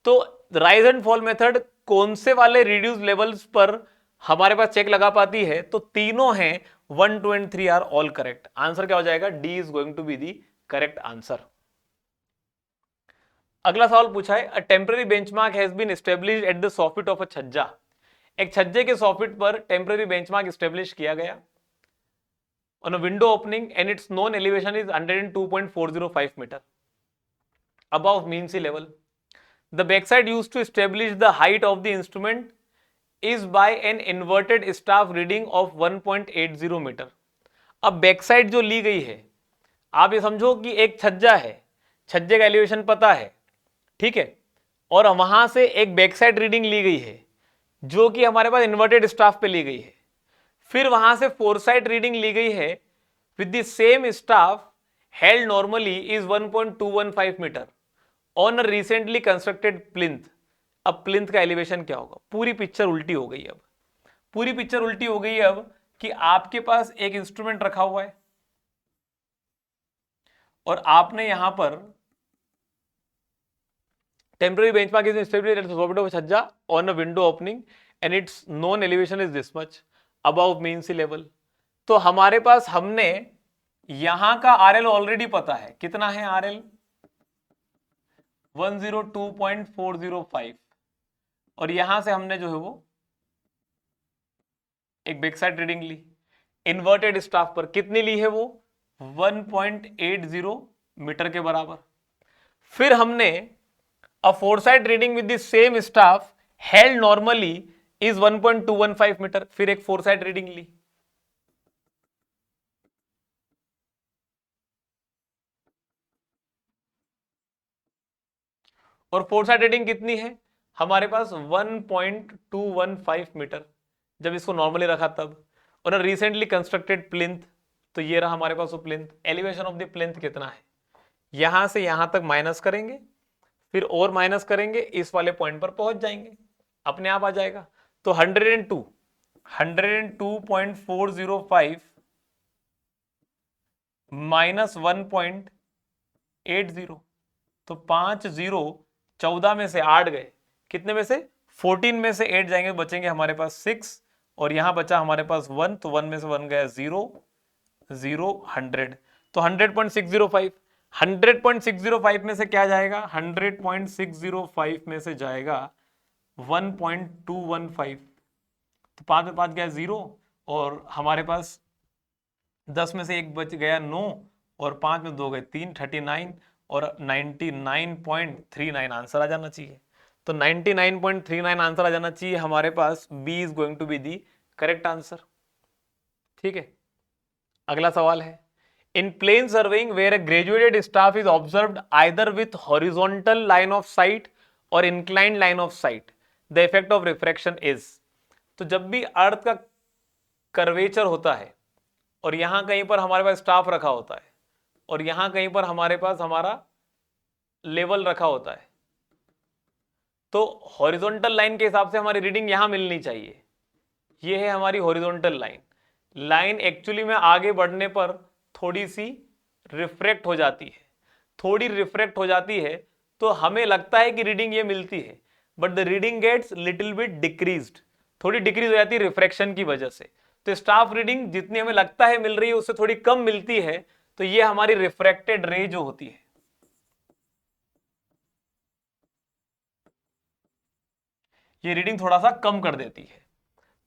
तो राइज एंड फॉल मेथड कौन से वाले रिड्यूस लेवल्स पर हमारे पास चेक लगा पाती है? तो तीनों हैं, 1, 2 and 3 are all correct. Answer क्या हो जाएगा? D is going to be the correct answer. अगला सवाल पूछा है, a temporary benchmark has been established at the soffit of a chhajja. एक छज्जे के सॉफिट पर टेम्पररी बेंचमार्क एस्टेब्लिश किया गया on a window opening and its known elevation is 102.405 meter above mean sea level. The backside used to establish the height of the instrument is by an inverted staff reading of 1.80 meter. अब backside जो ली गई है, आप ये समझो कि एक छज्जा है, छज्जे का एलिवेशन पता है, ठीक है, और वहां से एक बैकसाइड रीडिंग ली गई है जो कि हमारे पास इन्वर्टेड स्टाफ पे ली गई है। फिर वहां से फोर साइड रीडिंग ली गई है with the same staff held normally is 1.215 metre on a recently constructed plinth. अब प्लिंथ का एलिवेशन क्या होगा? पूरी पिक्चर उल्टी हो गई। अब पूरी पिक्चर उल्टी हो गई अब कि आपके पास एक इंस्ट्रूमेंट रखा हुआ है और आपने यहां पर temporary benchmark is established at the soffit of a chhajja on a window opening and its known elevation is this much above mean sea level. तो हमारे पास हमने यहां का आरएल ऑलरेडी पता है, कितना है आरएल? 102.405, और यहां से हमने जो है वो एक बैक साइड रीडिंग ली इन्वर्टेड स्टाफ पर, कितनी ली है वो? 1.80 मीटर के बराबर। फिर हमने a fore side reading with the same staff held normally is 1.215 metre, फिर एक फोर साइड रीडिंग ली। और फोर साइड रीडिंग कितनी है हमारे पास? 1.215 मीटर जब इसको नॉर्मली रखा तब। और रिसेंटली कंस्ट्रक्टेड प्लिंथ, तो ये रहा हमारे पास वो plinth. Elevation of the plinth कितना है? यहां से यहां तक माइनस करेंगे, फिर और माइनस करेंगे, इस वाले पॉइंट पर पहुंच जाएंगे, अपने आप आ जाएगा। तो 102.405 माइनस 1.80, तो 5 0 14 में से 8 गए, कितने में से? 14 में से 8 जाएंगे, बचेंगे हमारे पास 6, और यहां बचा हमारे पास 1, तो 1 में से 1 गया 0 0 100, तो 100.605। 100.605 में से क्या जाएगा? 100.605 में से जाएगा 1.215, तो 5 में 5 गया 0, और हमारे पास 10 में से 1 बच गया 9, और 5 में 2 गए 3, 39, और 99.39 आंसर आ जाना चाहिए। तो 99.39 आंसर आ जाना चाहिए हमारे पास। B is going to be the correct answer. ठीक है, अगला सवाल है, in plane surveying where a graduated staff is observed either with horizontal line of sight और inclined line of sight, the effect of refraction is. तो जब भी अर्थ का कर्वेचर होता है और यहां कहीं पर हमारे पास स्टाफ रखा होता है और यहां कहीं पर हमारे पास हमारा लेवल रखा होता है, तो हॉरिजॉन्टल लाइन के हिसाब से हमारी रीडिंग यहां मिलनी चाहिए। ये है हमारी हॉरिजॉन्टल लाइन। लाइन एक्चुअली में आगे बढ़ने पर थोड़ी सी रिफ्रैक्ट हो जाती है, थोड़ी रिफ्रैक्ट हो जाती है, तो हमें लगता है कि रीडिंग ये मिलती है, but the reading gets little bit decreased, थोड़ी डिक्रीज हो जाती है रिफ्रैक्शन की वजह से। तो स्टाफ रीडिंग जितनी हमें लगता है मिल रही है उससे थोड़ी कम मिलती है, तो ये हमारी रिफ्रैक्टेड रे जो होती है, ये रीडिंग थोड़ा सा कम कर देती है।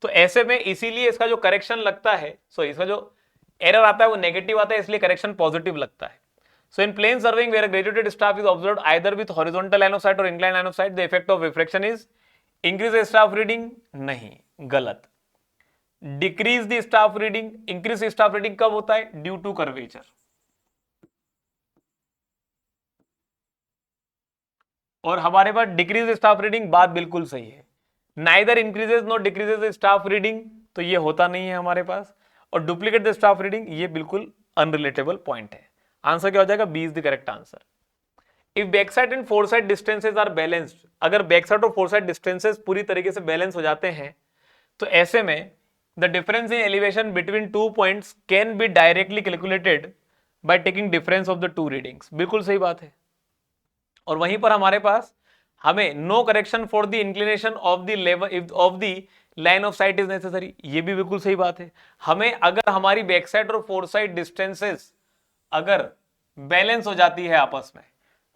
तो ऐसे में इसीलिए इसका जो करेक्शन लगता है, इसका जो एरर आता है वो नेगेटिव आता है, इसलिए करेक्शन पॉजिटिव लगता है। So in plane surveying where a graduated staff is observed either with horizontal line of sight or inclined line of sight, the effect of refraction is increase the staff reading, नहीं, गलत। Decrease the staff reading, increase the staff reading कब होता है? Due to curvature। और हमारे पास decrease staff reading, बात बिल्कुल सही है, neither increases not decreases staff reading, तो ये होता नहीं है हमारे पास। और डुप्लीकेट द स्टाफ रीडिंग, ये बिल्कुल अनरिलेटेबल पॉइंट है। आंसर क्या हो जाएगा? B is the correct answer. If back side and fore side distances are balanced, अगर बैक साइड और फोर साइड डिस्टेंसेज पूरी तरीके से बैलेंस हो जाते हैं, तो ऐसे में the difference in elevation between two points can be directly calculated by taking difference of the two readings. बिल्कुल सही बात है। और वहीं पर हमारे पास हमें no correction for the inclination of the level of the line of sight is necessary, ये भी बिल्कुल सही बात है। हमें अगर हमारी बैक साइड और फोर साइड डिस्टेंसेस अगर बैलेंस हो जाती है आपस में,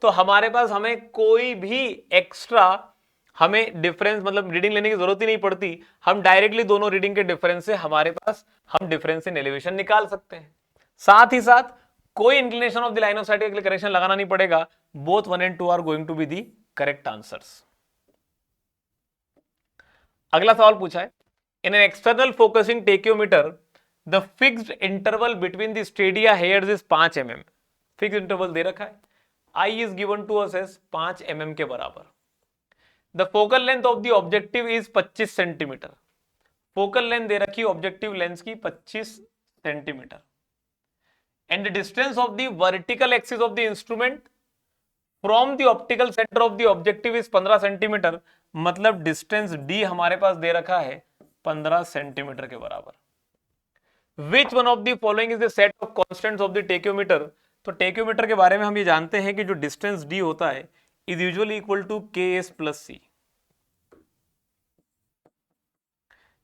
तो हमारे पास हमें कोई भी एक्स्ट्रा हमें डिफरेंस मतलब रीडिंग लेने की जरूरत ही नहीं पड़ती, हम डायरेक्टली दोनों रीडिंग के डिफरेंस से हमारे पास हम डिफरेंस इन एलिवेशन निकाल सकते हैं। साथ ही साथ कोई inclination of the line of sight के लिए करेक्शन लगाना नहीं पड़ेगा। Both 1 and 2 are going to be the correct answers. अगला सवाल पूछा है, in an external focusing tacheometer the fixed interval between the stadia hairs is 5 mm। Fixed interval दे रखा है, I is given to us as 5 mm के बराबर। The focal length of the objective is 25 centimetre. Focal length दे रखी objective lens की 25 centimetre. And the distance of the vertical axis of the instrument from the optical centre of the objective is 15 centimetre. मतलब distance D हमारे पास दे रखा है 15 centimetre के बराबर। Which one of the following is the set of constants of the tacheometer. तो tacheometer के बारे में हम ये जानते हैं कि जो डिस्टेंस डी होता है इज यूजुअली इक्वल टू के एस प्लस सी,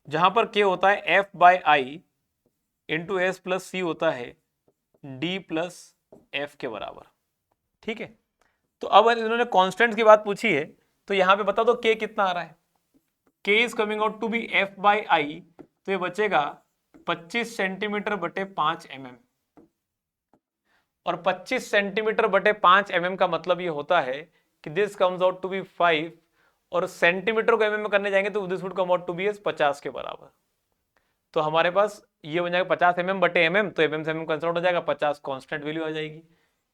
जहां पर के होता है एफ बाय आई इंटू एस प्लस सी होता है डी प्लस एफ के बराबर। ठीक है, तो अब इन्होंने कांस्टेंट्स की बात पूछी है, तो यहां पे बता दो के कितना आ रहा है। K is coming out to be F by I, तो ये बचेगा 25 सेंटीमीटर बटे 5 mm। और 25 सेंटीमीटर बटे 5 mm का मतलब ये होता है कि this comes out to be 5, और सेंटीमीटर को mm में करने जाएंगे तो this would come out to be as 50 के बराबर। तो हमारे पास ये बन जाएगा 50 mm बटे mm, तो mm से mm कैंसिल आउट हो जाएगा, 50 कांस्टेंट वैल्यू आ जाएगी।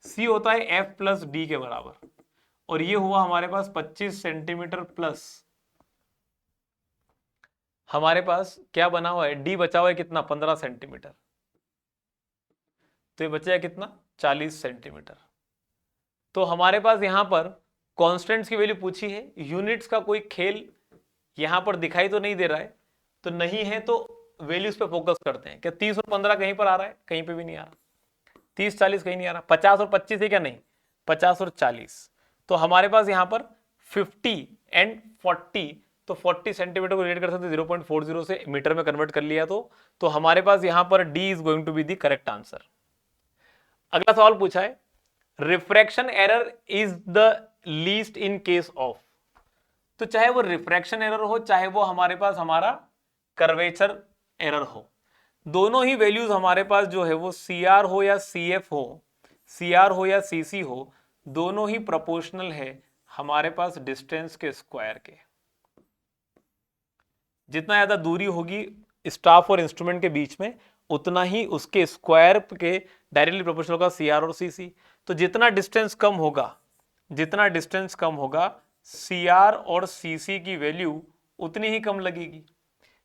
सी होता है एफ प्लस डी के बराबर, और ये हुआ हमारे पास 25 सेंटीमीटर प्लस हमारे पास क्या बना हुआ है, डी बचा हुआ है कितना 15 सेंटीमीटर, तो ये बचेगा कितना 40 सेंटीमीटर। तो हमारे पास यहां पर कांस्टेंट्स की वैल्यू पूछी है, यूनिट्स का कोई खेल यहां पर दिखाई तो नहीं दे रहा है, तो नहीं है तो वैल्यूज पे फोकस करते हैं। क्या 30 और 15 कहीं पर आ रहा है? कहीं पे भी नहीं आ रहा। 30 40 कहीं नहीं आ रहा। 50 और 25 है क्या? नहीं, 50 और 40। तो हमारे पास यहां पर 50 एंड 40, तो 40 सेंटीमीटर को रिलेट कर सकते 0.40 से मीटर में कन्वर्ट कर लिया तो हमारे पास यहां पर D is going to be the correct answer. अगला सवाल पूछा है, refraction error is the least in case of. तो चाहे वो रिफ्रैक्शन एरर हो, चाहे वो हमारे पास हमारा कर्वेचर एरर हो, दोनों ही वैल्यूज हमारे पास जो है वो CR हो या CF हो, CR हो या CC हो, दोनों ही प्रोपोर्शनल है हमारे पास डिस्टेंस के स्क्वायर के। जितना ज्यादा दूरी होगी स्टाफ और इंस्ट्रूमेंट के बीच में, उतना ही उसके स्क्वायर के डायरेक्टली प्रोपोर्शनल होगा सी आर और सी सी। तो जितना डिस्टेंस कम होगा, जितना डिस्टेंस कम होगा, सी आर और सी सी की वैल्यू उतनी ही कम लगेगी।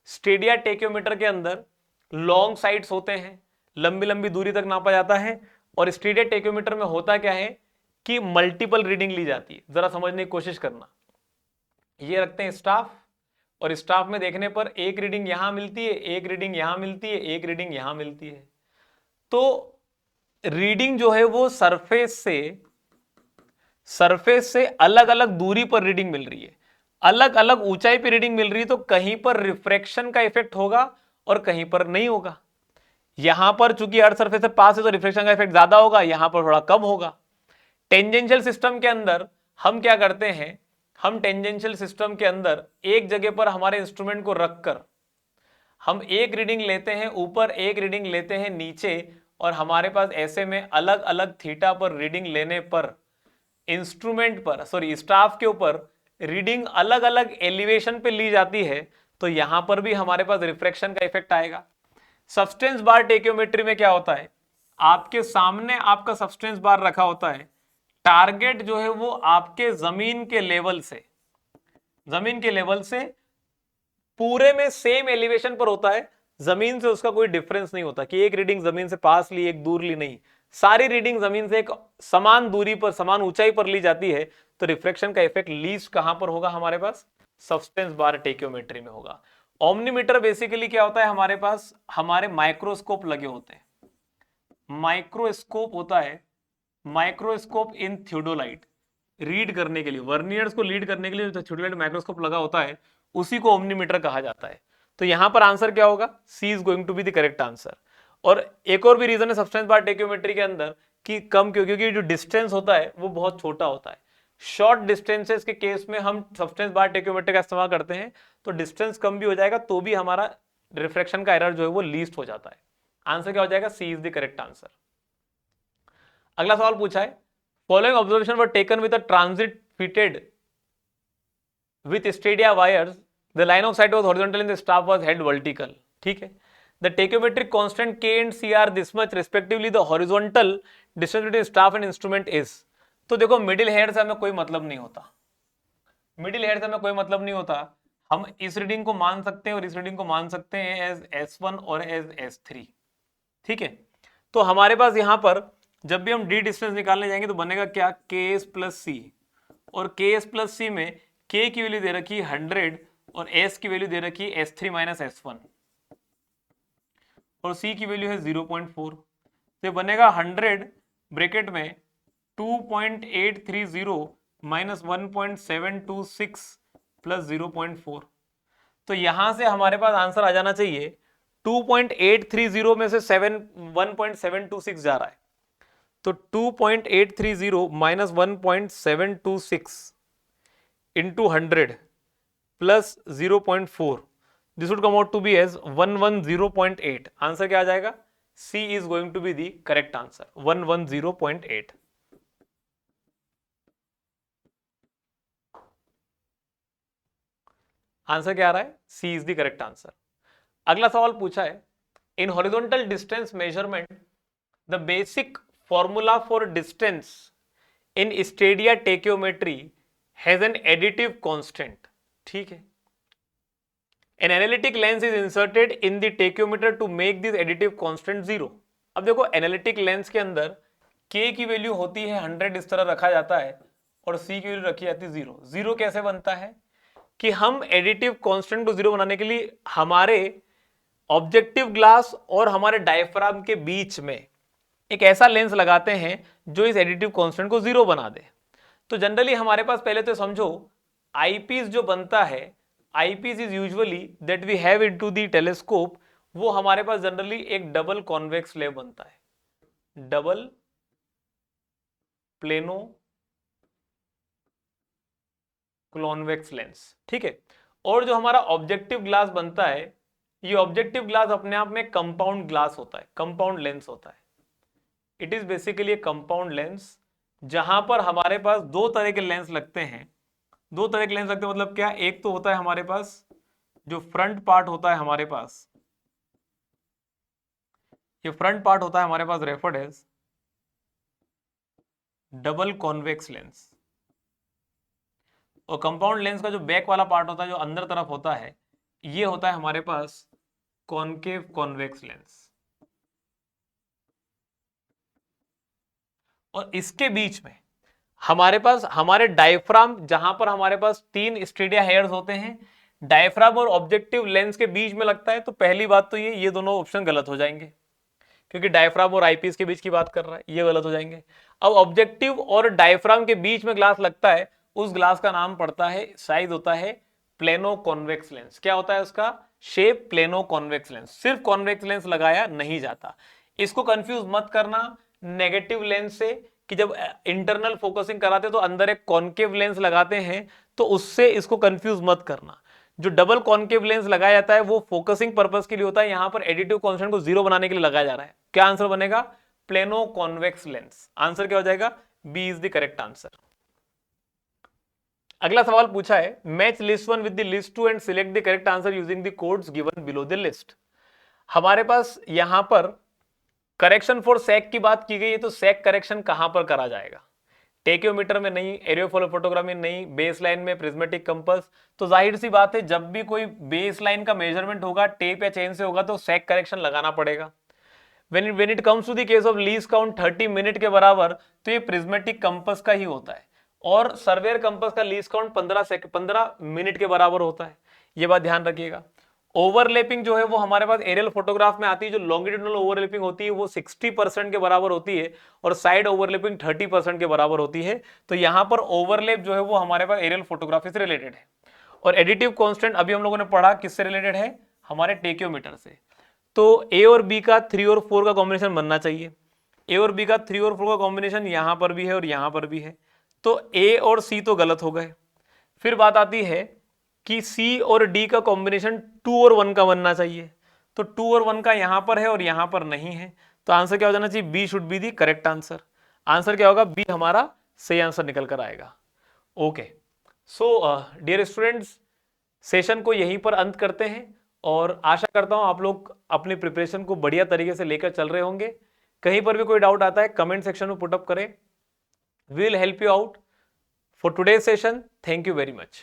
स्टेडिया टेक्योमीटर के अंदर लॉन्ग साइड्स होते हैं, लंबी लंबी दूरी तक नापा जाता है। और स्टेडिया टेक्योमीटर में होता क्या है कि मल्टीपल रीडिंग ली जाती है। जरा समझने की कोशिश करना। ये रखते हैं स्टाफ, और स्टाफ में देखने पर एक रीडिंग यहां मिलती है, एक रीडिंग यहां मिलती है, एक रीडिंग यहां मिलती है। तो रीडिंग जो है वो सरफेस से अलग अलग दूरी पर रीडिंग मिल रही है, अलग अलग ऊंचाई पर रीडिंग मिल रही है। तो कहीं पर रिफ्रैक्शन का इफेक्ट होगा और कहीं पर नहीं होगा। यहां पर चूंकि अर्थ सरफेस से पास है तो रिफ्लेक्शन का इफेक्ट ज्यादा होगा, यहां पर थोड़ा कम होगा। टेंजेंशियल सिस्टम के अंदर हम क्या करते हैं, हम टेंजेंशियल सिस्टम के अंदर एक जगह पर हमारे इंस्ट्रूमेंट को रखकर हम एक रीडिंग लेते हैं ऊपर, एक रीडिंग लेते हैं नीचे, और हमारे पास ऐसे में अलग अलग थीटा पर रीडिंग लेने पर इंस्ट्रूमेंट पर, सॉरी स्टाफ के ऊपर रीडिंग अलग अलग एलिवेशन पे ली जाती है। तो यहां पर भी हमारे पास रिफ्रैक्शन का इफेक्ट आएगा। सब्सटेंस बार टेक्योमेट्री में क्या होता है, आपके सामने आपका सब्सटेंस बार रखा होता है। टारगेट जो है वो आपके जमीन के लेवल से पूरे में सेम एलिवेशन पर होता है। जमीन से उसका कोई डिफरेंस नहीं होता कि एक रीडिंग जमीन से पास ली, एक दूर ली, नहीं। सारी रीडिंग जमीन से एक समान दूरी पर, समान ऊंचाई पर ली जाती है। तो रिफ्लेक्शन का इफेक्ट लीस्ट कहां पर होगा, हमारे पास सब्सटेंस बार टेक्योमेट्री में होगा। ओमनीमीटर बेसिकली क्या होता है, हमारे पास हमारे माइक्रोस्कोप लगे होते हैं। माइक्रोस्कोप होता है, माइक्रोस्कोप इन थियोडोलाइट, रीड करने के लिए, वर्नियर्स को रीड करने के लिए जो थियोडोलाइट माइक्रोस्कोप लगा होता है उसी को ओमनीमीटर कहा जाता है। तो यहां पर आंसर क्या होगा, C is going to be the correct answer. और एक और भी रीजन है सब्सटेंस बार टेक्योमेट्री के अंदर कि कम क्यों, क्योंकि जो डिस्टेंस होता है वो बहुत छोटा होता है। शॉर्ट डिस्टेंसेस के केस में हम सब्सटेंस बार टेक्योमेट्री का इस्तेमाल करते हैं, तो डिस्टेंस कम भी हो जाएगा तो भी हमारा रिफ्लेक्शन का एरर जो है वो लीस्ट हो जाता है। आंसर क्या हो जाएगा, C is the correct answer. अगला सवाल पूछा है, following observation were taken with a transit fitted with stadia wires, the line of sight was horizontal and the staff was held vertical. ठीक है, the tacheometric constant K and C are this much respectively, the horizontal distance between staff and instrument is. तो देखो middle head से हमें कोई मतलब नहीं होता, मिडिल हेड से हमें कोई मतलब नहीं होता। हम इस रीडिंग को मान सकते हैं और इस रीडिंग को मान सकते हैं एज S1 और एज S3। ठीक है, तो हमारे पास यहां पर जब भी हम डी डिस्टेंस निकालने जाएंगे तो बनेगा क्या, KS प्लस सी। और KS प्लस सी में K की वैल्यू दे रखी है 100 और S की वैल्यू दे रखी है S3 माइनस S1 और C की वैल्यू है 0.4। तो बनेगा 100 ब्रैकेट में 2.830 माइनस 1.726 प्लस 0.4। तो यहां से हमारे पास आंसर आ जाना चाहिए 2.830 में से 1.726 जा रहा है, तो 2.830 minus 1.726 into 100 plus 0.4, this would come out to be as 110.8। Answer क्या आ जाएगा, C is going to be the correct answer, 110.8। Answer क्या आ रहा है, C is the correct answer. अगला सवाल पूछा है, in horizontal distance measurement the basic formula for distance in stadia tacheometry has an additive constant. ठीक है, an analytic lens is inserted in the tacheometer to make this additive constant 0। अब देखो analytic lens के अंदर K की value होती है 100, इस तरह रखा जाता है, और C की वैल्यू रखी जाती है 0। 0 कैसे बनता है कि हम एडिटिव कांस्टेंट को 0 बनाने के लिए हमारे ऑब्जेक्टिव ग्लास और हमारे डायफ्राम के बीच में एक ऐसा लेंस लगाते हैं जो इस एडिटिव कांस्टेंट को 0 बना दे। तो जनरली हमारे पास पहले तो समझो आईपीस जो बनता है, eyepiece is usually that we have into the telescope, वो हमारे पास जनरली एक डबल कॉन्वेक्स लेंस बनता है, डबल प्लेनो कॉन्वेक्स लेंस। ठीक है, और जो हमारा ऑब्जेक्टिव ग्लास बनता है, ये ऑब्जेक्टिव ग्लास अपने आप में कंपाउंड ग्लास होता है, कंपाउंड लेंस होता है। It is basically A compound lens जहां पर हमारे पास दो तरह के लेंस लगते हैं, दो तरह के लेंस लगते हैं मतलब क्या, एक तो होता है हमारे पास जो फ्रंट पार्ट होता है हमारे पास, ये फ्रंट पार्ट होता है हमारे पास referred as double convex lens, और कंपाउंड लेंस का जो बैक वाला पार्ट होता है जो अंदर तरफ होता है, ये होता है हमारे पास कॉनकेव कॉन्वेक्स लेंस। और इसके बीच में हमारे पास हमारे डायफ्राम, जहां पर हमारे पास तीन स्टेडिया हेयर्स होते हैं, डायफ्राम और ऑब्जेक्टिव लेंस के बीच में लगता है, तो पहली बात तो ये दोनों ऑप्शन गलत हो जाएंगे, क्योंकि डायफ्राम और आईपीस के बीच की बात कर रहा है, ये गलत हो जाएंगे। अब ऑब्जेक्टिव और डायफ्राम के बीच में ग्लास लगता है, उस ग्लास का नाम पड़ता है, साइज होता है प्लेनो कॉन्वेक्स लेंस। क्या होता है उसका शेप? Plano convex lens. सिर्फ कॉन्वेक्स लेंस लगाया नहीं जाता, इसको कंफ्यूज मत करना नेगेटिव लेंस से, कि जब इंटरनल फोकसिंग कराते तो अंदर एक कॉन्केव लेंस लगाते हैं, तो उससे इसको कंफ्यूज मत करना। जो डबल कॉन्केव लेंस लगाया जाता है वो फोकसिंग पर्पस के लिए होता है, यहां पर एडिटिव कांस्टेंट को जीरो बनाने के लिए लगाया जा रहा है। क्या आंसर बनेगा? Plano convex lens. आंसर क्या हो जाएगा? B is the correct answer. अगला सवाल पूछा है, match list 1 with the list 2 and select the correct answer using the codes given below the list. हमारे पास यहां पर करेक्शन फॉर सैक की बात की गई है, तो सैक करेक्शन कहां पर करा जाएगा? टेक्योमीटर में नहीं, एरियोफोटोग्राफ में नहीं, बेस लाइन में, प्रिज्मेटिक कंपास। तो जाहिर सी बात है जब भी कोई बेस लाइन का मेजरमेंट होगा टेप या चेन से होगा तो सैक करेक्शन लगाना पड़ेगा। when it comes to the case of least count 30 minute के बराबर, तो ये प्रिज्मेटिक कंपास का ही होता है, और सर्वेयर कंपास का लीस्ट काउंट 15 मिनट के बराबर होता है, ये बात ध्यान रखिएगा। ओवरलैपिंग जो है वो हमारे पास एरियल फोटोग्राफ में आती है, जो लॉन्गिट्यूडनल ओवरलैपिंग होती है वो 60% के बराबर होती है, और साइड ओवरलैपिंग 30% के बराबर होती है। तो यहां पर ओवरलैप जो है वो हमारे पास एरियल फोटोग्राफी से रिलेटेड है। और एडिटिव कांस्टेंट अभी हम लोगों ने पढ़ा किससे रिलेटेड है? हमारे टेक्योमीटर से। तो ए और बी का 3 और 4 का कॉम्बिनेशन बनना चाहिए। ए और बी का 3 और 4 का कॉम्बिनेशन यहां पर भी है और यहां पर भी है, तो ए और सी तो गलत हो गए। फिर बात आती है कि सी और डी का कॉम्बिनेशन 2 और 1 का बनना चाहिए, तो 2 और 1 का यहां पर है और यहां पर नहीं है, तो आंसर क्या हो जाना चाहिए? B should be the correct answer. Answer क्या होगा? बी हमारा सही आंसर निकल कर आएगा। Okay, so dear students, session को यहीं पर अंत करते हैं, और आशा करता हूं आप लोग अपनी प्रिपरेशन को बढ़िया तरीके से लेकर चल रहे होंगे। कहीं पर भी कोई डाउट आता है कमेंट सेक्शन में पुटअप करें, we will help you out. For today session, thank you very much.